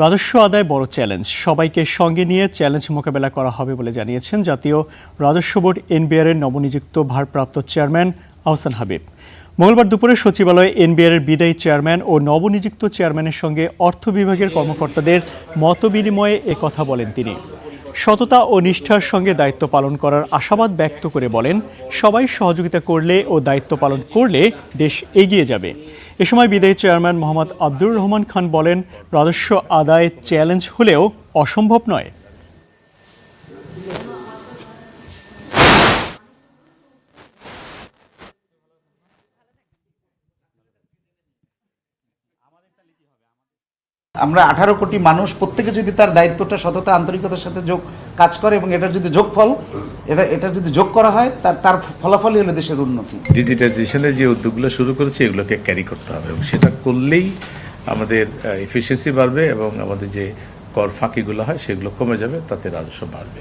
রাজস্ব আদায় বড় চ্যালেঞ্জ, সবাইকে সঙ্গে নিয়ে চ্যালেঞ্জ মোকাবেলা করা হবে বলে জানিয়েছেন জাতীয় রাজস্ব বোর্ড এনবিআর এর নবনিযুক্ত ভারপ্রাপ্ত চেয়ারম্যান আহসান হাবিব। মঙ্গলবার দুপুরে সচিবালয়ে এনবিআর এর বিদায়ী চেয়ারম্যান ও নবনিযুক্ত চেয়ারম্যানের সঙ্গে অর্থ বিভাগের কর্মকর্তাদের মতবিনিময়ে একথা বলেন তিনি। সততা ও নিষ্ঠার সঙ্গে দায়িত্ব পালন করার আশাবাদ ব্যক্ত করে বলেন, সবাই সহযোগিতা করলে ও দায়িত্ব পালন করলে দেশ এগিয়ে যাবে। এ সময় বিদায়ী চেয়ারম্যান মোহাম্মদ আব্দুর রহমান খান বলেন, রাজস্ব আদায় চ্যালেঞ্জ হলেও অসম্ভব নয়। আমরা 18 কোটি মানুষ প্রত্যেকে যদি তার দায়িত্বটা সততা আন্তরিকতার সাথে কাজ করে এবং এটার যদি যোগফল এটা যদি যোগ করা হয় তার ফলাফলই হলো দেশের উন্নতি। ডিজিটাইজেশনের যে উদ্যোগগুলো শুরু করেছে এগুলোকে ক্যারি করতে হবে এবং সেটা করলেই আমাদের এফিসিয়েন্সি বাড়বে এবং আমাদের যে কর ফাঁকিগুলো হয় সেগুলো কমে যাবে, তাতে রাজস্ব বাড়বে।